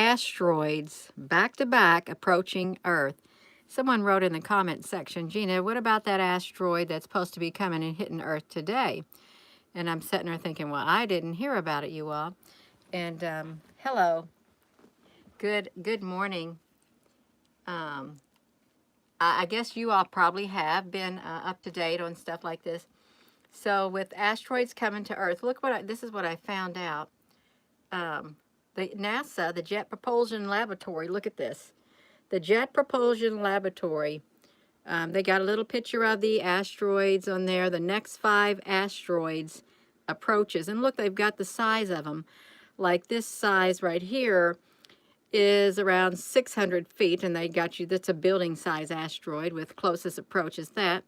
asteroids back to back approaching Earth. Someone wrote in the comment section, Gina, what about that asteroid that's supposed to be coming and hitting Earth today? And I'm sitting there thinking, well, I didn't hear about it, you all. And hello, good morning. I guess you all probably have been up to date on stuff like this. So with asteroids coming to Earth, look this is what I found out. The NASA, the Jet Propulsion Laboratory, look at this. The Jet Propulsion Laboratory, they got a little picture of the asteroids on there, the next 5 asteroids approaches. And look, they've got the size of them. Like this size right here is around 600 feet, and they got you, that's a building size asteroid with closest approach is that.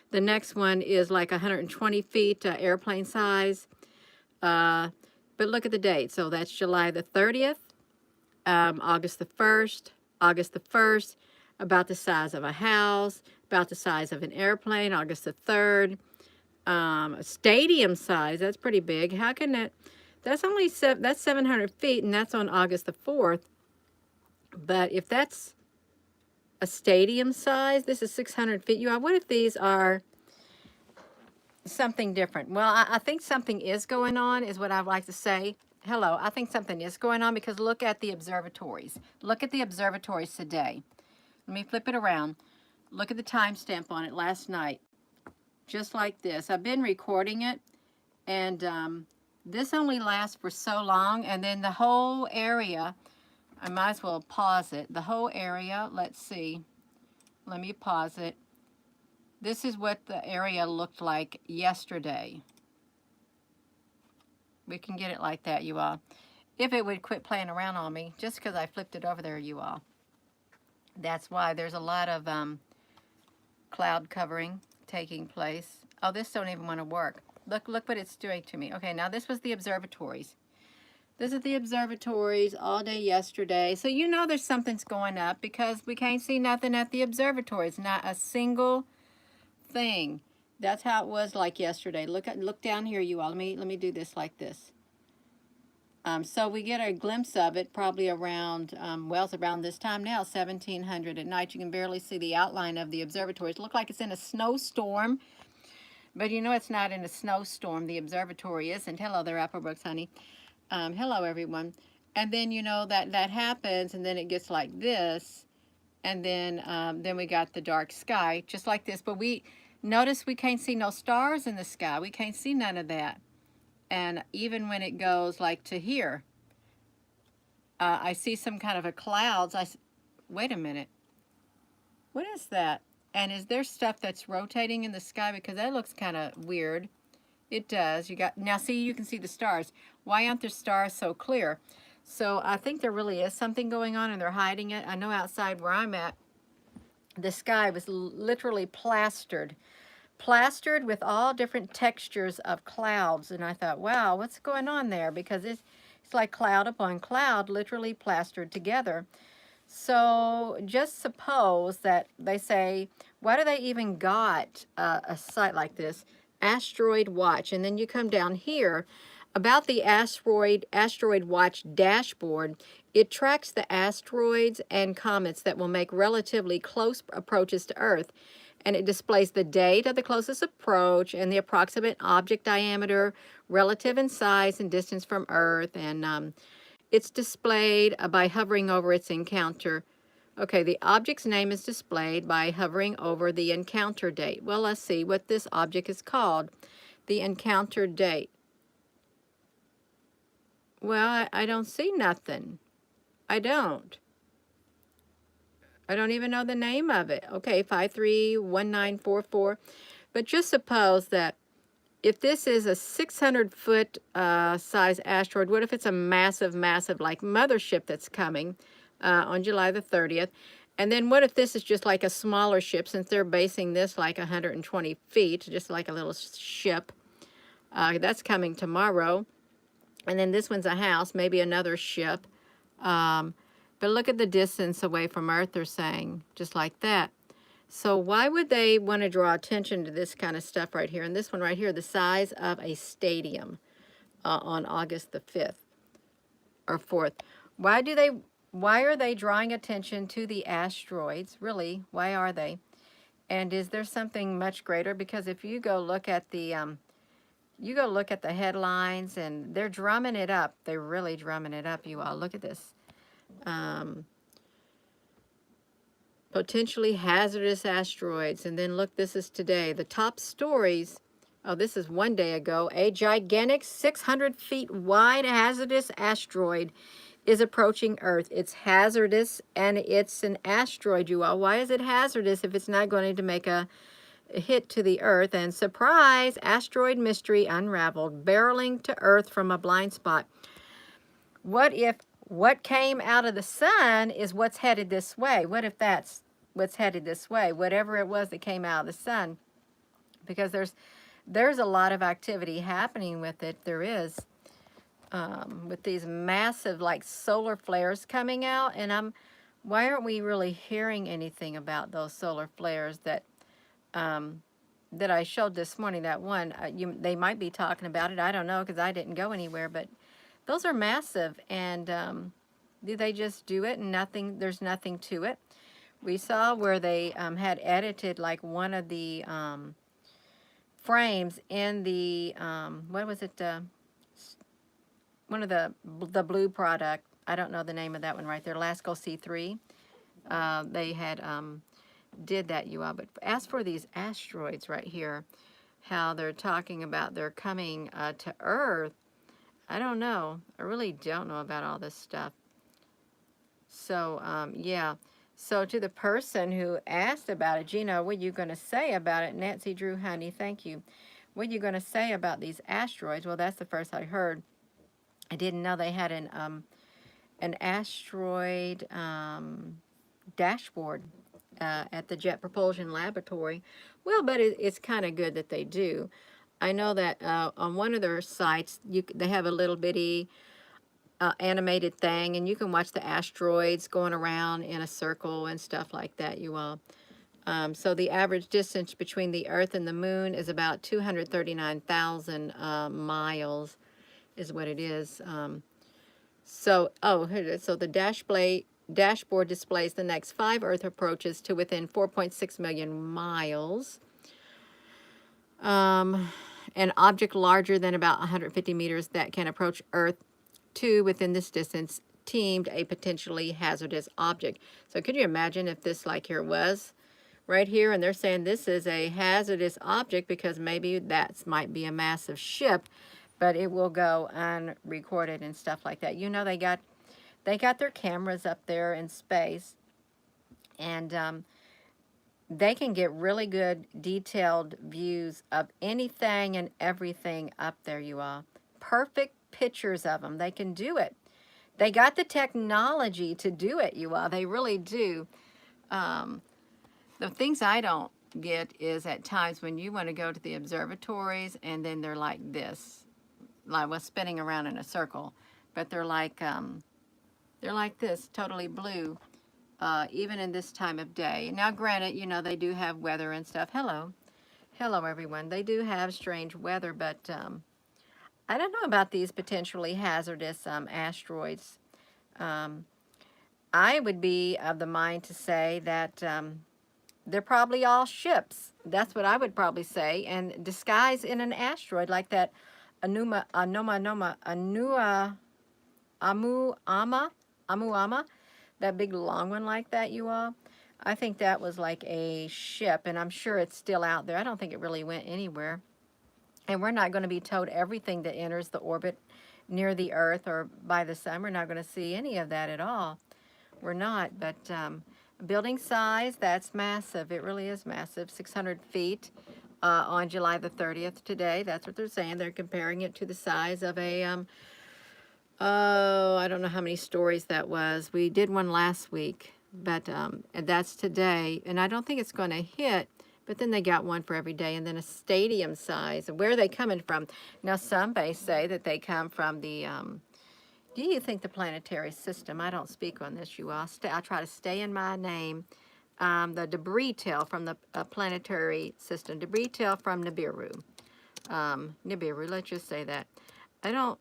The next one is like 120 feet, airplane size. But look at the date. So that's July the 30th, August the 1st, about the size of a house, about the size of an airplane, August the 3rd. A stadium size, that's pretty big. How can that's only, that's 700 feet, and that's on August the 4th. But if that's a stadium size, this is 600 feet. What if these are something different? Well, I think something is going on, is what I'd like to say. Hello, I think something is going on because look at the observatories. Look at the observatories today. Let me flip it around. Look at the timestamp on it last night. Just like this. I've been recording it, and this only lasts for so long, and then the whole area, I might as well pause it. The whole area, let's see. Let me pause it. This is what the area looked like yesterday. We can get it like that, you all. If it would quit playing around on me, just because I flipped it over there, you all. That's why there's a lot of cloud covering taking place. Oh, this don't even want to work. Look what it's doing to me. Okay, now this was the observatories. This is the observatories all day yesterday. So you know there's something's going up because we can't see nothing at the observatories. Not a single thing. That's how it was like yesterday. Look down here, you all. Let me do this like this. So we get a glimpse of it probably around, well, it's around this time now, 1700 at night. You can barely see the outline of the observatories. Look like it's in a snowstorm. But you know it's not in a snowstorm. The observatory isn't. Hello there, Applebrooks, honey. Hello, everyone. And then, you know, that happens, and then it gets like this. And then we got the dark sky, just like this. But notice we can't see no stars in the sky. We can't see none of that. And even when it goes like to here, I see some kind of a clouds. Wait a minute. What is that? And is there stuff that's rotating in the sky? Because that looks kind of weird. It does. Now see, you can see the stars. Why aren't the stars so clear? So I think there really is something going on and they're hiding it. I know outside where I'm at, the sky was literally plastered with all different textures of clouds. And I thought, wow, what's going on there? Because it's like cloud upon cloud, literally plastered together. So just suppose that they say, why do they even got a site like this? Asteroid Watch. And then you come down here about the Asteroid Watch dashboard. It tracks the asteroids and comets that will make relatively close approaches to Earth. And it displays the date of the closest approach and the approximate object diameter, relative in size and distance from Earth. And it's displayed by hovering over its encounter. Okay, the object's name is displayed by hovering over the encounter date. Well, let's see what this object is called. The encounter date. Well, I don't see nothing. I don't even know the name of it. Okay, 531944. But just suppose that if this is a 600-foot size asteroid, what if it's a massive, like mothership that's coming on July the 30th? And then what if this is just like a smaller ship, since they're basing this like 120 feet, just like a little ship. That's coming tomorrow. And then this one's a house, maybe another ship. But look at the distance away from Earth, they're saying, just like that. So why would they want to draw attention to this kind of stuff right here? And this one right here, the size of a stadium on August the 5th or 4th. Why do they Why are they drawing attention to the asteroids? Really, why are they? And is there something much greater? Because if you go look at the headlines, and they're drumming it up. They're really drumming it up, you all. Look at this. Potentially hazardous asteroids. And then look, this is today. The top stories. Oh, this is one day ago. A gigantic 600 feet wide hazardous asteroid is approaching Earth. It's hazardous, and it's an asteroid, you all. Why is it hazardous if it's not going to make a hit to the Earth? And surprise, asteroid mystery unraveled, barreling to Earth from a blind spot. What if what came out of the sun is what's headed this way? What if that's what's headed this way? Whatever it was that came out of the sun. Because there's a lot of activity happening with it. There is. With these massive like solar flares coming out, and why aren't we really hearing anything about those solar flares that that I showed this morning? That one, they might be talking about it. I don't know, because I didn't go anywhere, but those are massive, and do they just do it and nothing? There's nothing to it. We saw where they had edited like one of the frames in the what was it? One of the blue product. I don't know the name of that one right there. Lasco C3. They had did that, you all. But as for these asteroids right here, how they're talking about they're coming to Earth, I don't know. I really don't know about all this stuff. So yeah. So to the person who asked about it, Gina, what are you going to say about it? Nancy Drew, honey, thank you. What are you going to say about these asteroids? Well, that's the first I heard. I didn't know they had an asteroid dashboard at the Jet Propulsion Laboratory. Well, but it's kind of good that they do. I know that on one of their sites, they have a little bitty animated thing, and you can watch the asteroids going around in a circle and stuff like that, you all. So the average distance between the Earth and the Moon is about 239,000 miles. Is what it is. So here it is. So the dashboard displays the next 5 Earth approaches to within 4.6 million miles. An object larger than about 150 meters that can approach Earth to within this distance deemed a potentially hazardous object. So could you imagine if this like here was right here, and they're saying this is a hazardous object because maybe that might be a massive ship, but it will go unrecorded and stuff like that. You know, they got their cameras up there in space, and they can get really good detailed views of anything and everything up there, you all. Perfect pictures of them. They can do it. They got the technology to do it, you all. They really do. The things I don't get is at times when you want to go to the observatories and then they're like this, like was spinning around in a circle, but they're like this, totally blue, even in this time of day. Now, granted, you know, they do have weather and stuff. Hello everyone. They do have strange weather, but I don't know about these potentially hazardous asteroids. I would be of the mind to say that they're probably all ships. That's what I would probably say, and disguised in an asteroid like that Amuama, that big long one like that, you all. I think that was like a ship, and I'm sure it's still out there. I don't think it really went anywhere. And we're not going to be told everything that enters the orbit near the Earth or by the sun. We're not going to see any of that at all. We're not, but building size, that's massive. It really is massive, 600 feet on July the 30th today. That's what they're saying. They're comparing it to the size of a, I don't know how many stories that was. We did one last week, but that's today. And I don't think it's going to hit, but then they got one for every day, and then a stadium size. Where are they coming from? Now, some may say that they come from the, do you think the planetary system? I don't speak on this, you all. I try to stay in my name. The debris tail from the planetary system. Debris tail from Nibiru. Nibiru, let's just say that. I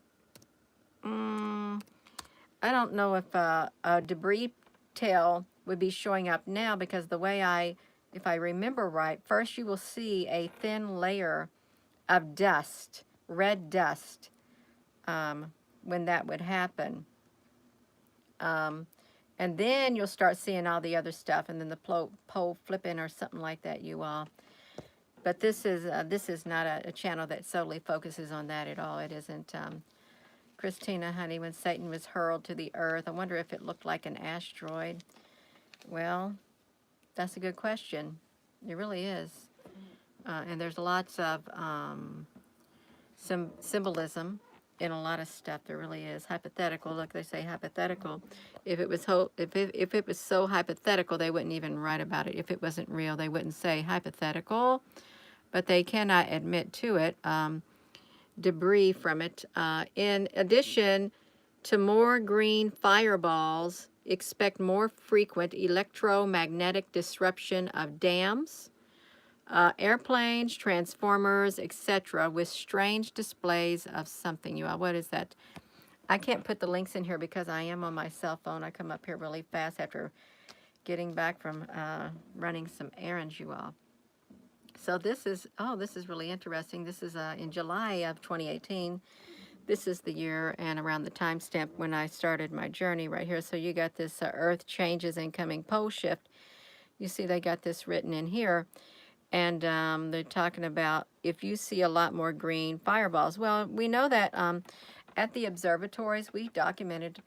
I don't know if a debris tail would be showing up now, because the way if I remember right, first you will see a thin layer of dust, red dust, when that would happen. Um, and then you'll start seeing all the other stuff, and then the pole flipping or something like that, you all. But this is not a channel that solely focuses on that at all. It isn't. Christina, honey, when Satan was hurled to the earth, I wonder if it looked like an asteroid. Well, that's a good question. It really is. And there's lots of some symbolism in a lot of stuff. There really is. Hypothetical. Look, they say hypothetical. If it was if it was so hypothetical, they wouldn't even write about it. If it wasn't real, they wouldn't say hypothetical. But they cannot admit to it. Debris from it. In addition to more green fireballs, expect more frequent electromagnetic disruption of dams, airplanes, transformers, etc., with strange displays of something. You all, what is that? I can't put the links in here because I am on my cell phone. I come up here really fast after getting back from running some errands, you all. So this is, oh, this is really interesting. This is in July of 2018. This is the year and around the timestamp when I started my journey right here. So you got this Earth changes incoming pole shift. You see they got this written in here. And they're talking about if you see a lot more green fireballs. Well, we know that at the observatories, we documented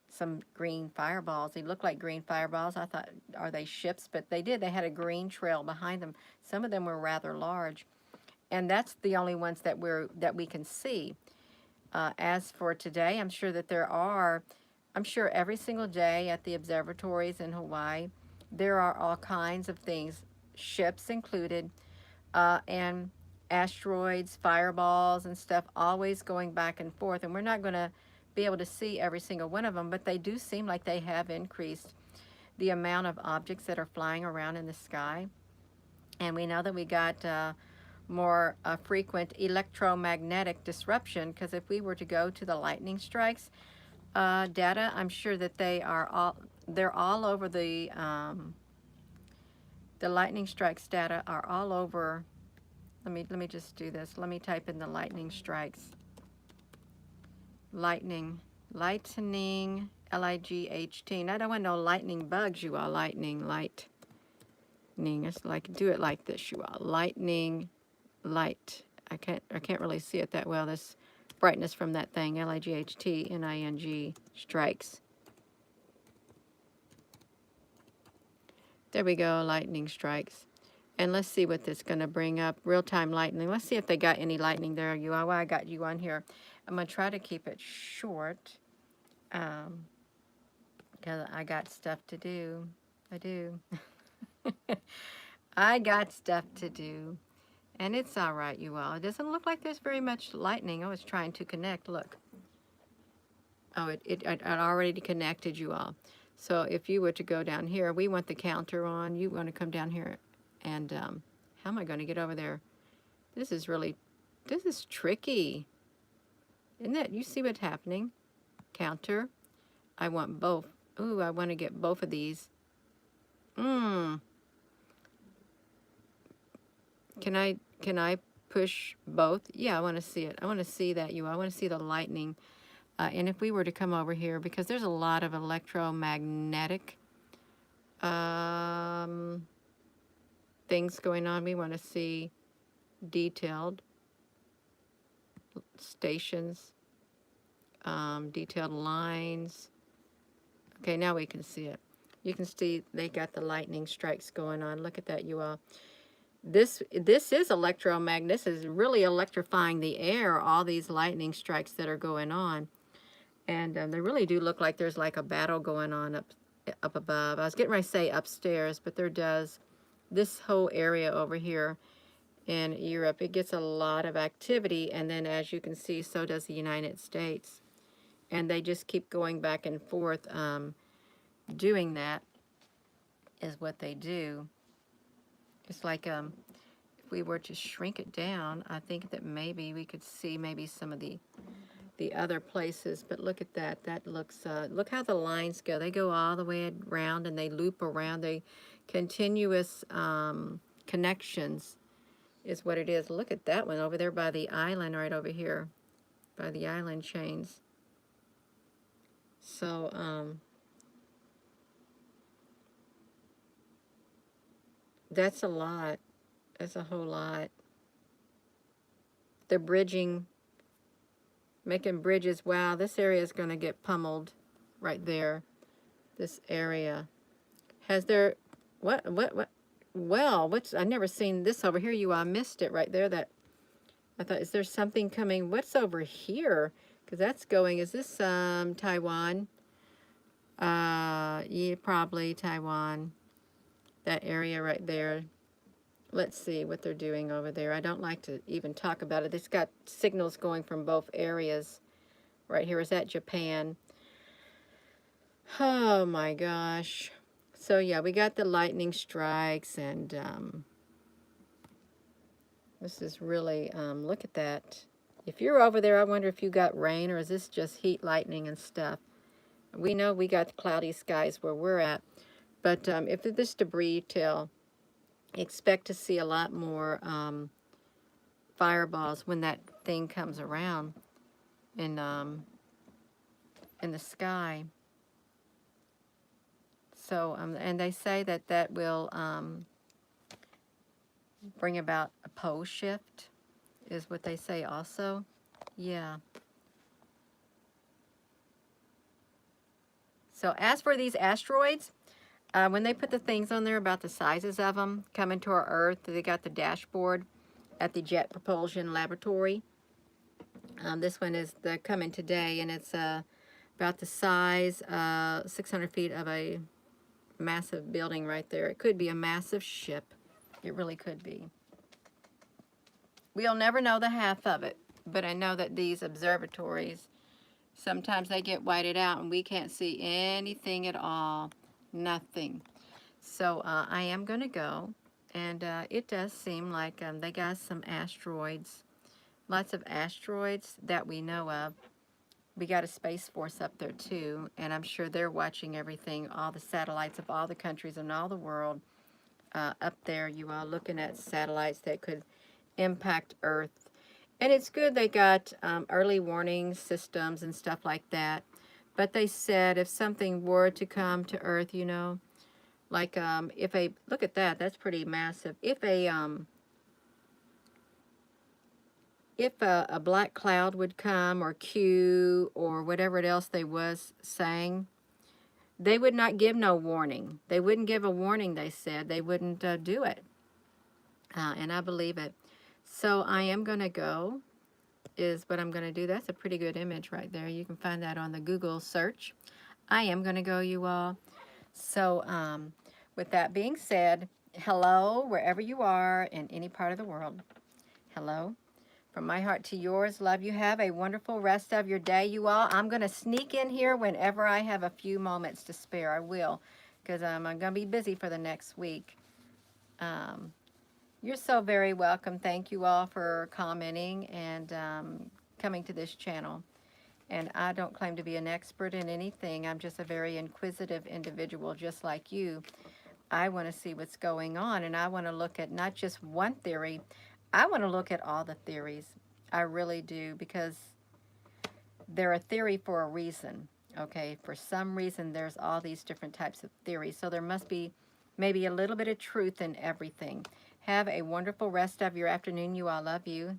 some green fireballs. They look like green fireballs. I thought, are they ships? But they did. They had a green trail behind them. Some of them were rather large. And that's the only ones that we can see. As for today, I'm sure that I'm sure every single day at the observatories in Hawaii, there are all kinds of things, ships included, and asteroids, fireballs, and stuff, always going back and forth. And we're not going to be able to see every single one of them, but they do seem like they have increased the amount of objects that are flying around in the sky. And we know that we got more frequent electromagnetic disruption, because if we were to go to the lightning strikes data, I'm sure that they're all over the lightning strikes data are all over. Let me just do this. Let me type in the lightning strikes. Lightning, L-I-G-H-T. I don't want no lightning bugs, you all. Lightning. It's like, do it like this, you all. Lightning, light. I can't really see it that well. This brightness from that thing. L-I-G-H-T-N-I-N-G strikes. There we go. Lightning strikes. And let's see what this is going to bring up. Real-time lightning. Let's see if they got any lightning there, you all. Well, I got you on here. I'm going to try to keep it short, because I got stuff to do. I do. I got stuff to do. And it's all right, you all. It doesn't look like there's very much lightning. I was trying to connect. Look. Oh, it already connected, you all. So if you were to go down here, we want the counter on. You want to come down here. And how am I going to get over there? This is tricky. Isn't that, you see what's happening? Counter. I want both. Ooh, I want to get both of these. Can I push both? Yeah, I want to see it. I want to see that, I want to see the lightning. And if we were to come over here, because there's a lot of electromagnetic things going on, we want to see detailed stations, detailed lines. Okay, now we can see it. You can see they got the lightning strikes going on. Look at that, you all. This is electromagnetic. This is really electrifying the air, all these lightning strikes that are going on. And they really do look like there's like a battle going on up above. I was getting ready to say upstairs, but there does. This whole area over here in Europe, it gets a lot of activity. And then as you can see, so does the United States. And they just keep going back and forth. Doing that is what they do. It's like if we were to shrink it down, I think that maybe we could see maybe some of the the other places, but look at that. That looks, look how the lines go. They go all the way around and they loop around. They continuous connections is what it is. Look at that one over there by the island, right over here, by the island chains. So, that's a lot. That's a whole lot. They're bridging, making bridges. Wow, this area is going to get pummeled right there. This area. Has there, what, well, I never seen this over here. I missed it right there. That, I thought, is there something coming? What's over here? Because that's going, is this Taiwan? Yeah, probably Taiwan. That area right there. Let's see what they're doing over there. I don't like to even talk about it. It's got signals going from both areas. Right here is that Japan. Oh my gosh. So yeah, we got the lightning strikes, and this is really, look at that. If you're over there, I wonder if you got rain, or is this just heat, lightning, and stuff? We know we got cloudy skies where we're at, but if this debris tail, expect to see a lot more fireballs when that thing comes around in the sky. So, and they say that that will bring about a pole shift, is what they say also. Yeah. So as for these asteroids, when they put the things on there about the sizes of them coming to our Earth, they got the dashboard at the Jet Propulsion Laboratory. This one is coming today, and it's about the size, 600 feet of a massive building right there. It could be a massive ship. It really could be. We'll never know the half of it, but I know that these observatories, sometimes they get whited out and we can't see anything at all. Nothing. So I am going to go, and it does seem like they got some asteroids. Lots of asteroids that we know of. We got a Space Force up there too, and I'm sure they're watching everything, all the satellites of all the countries in all the world up there. You are looking at satellites that could impact Earth. And it's good they got early warning systems and stuff like that. But they said if something were to come to Earth, you know, like if a, look at that, that's pretty massive. If a black cloud would come, or Q, or whatever else they was saying, they would not give no warning. They wouldn't give a warning, they said. They wouldn't do it. And I believe it. So I am going to go, is what I'm going to do. That's a pretty good image right there. You can find that on the Google search. I am going to go, you all. So with that being said, hello, wherever you are in any part of the world. Hello. From my heart to yours, love you. Have a wonderful rest of your day, you all. I'm going to sneak in here whenever I have a few moments to spare. I will, because I'm going to be busy for the next week. You're so very welcome. Thank you all for commenting and coming to this channel. And I don't claim to be an expert in anything. I'm just a very inquisitive individual, just like you. I want to see what's going on, and I want to look at not just one theory. I want to look at all the theories. I really do, because they're a theory for a reason, okay? For some reason, there's all these different types of theories. So there must be maybe a little bit of truth in everything. Have a wonderful rest of your afternoon. You all, love you.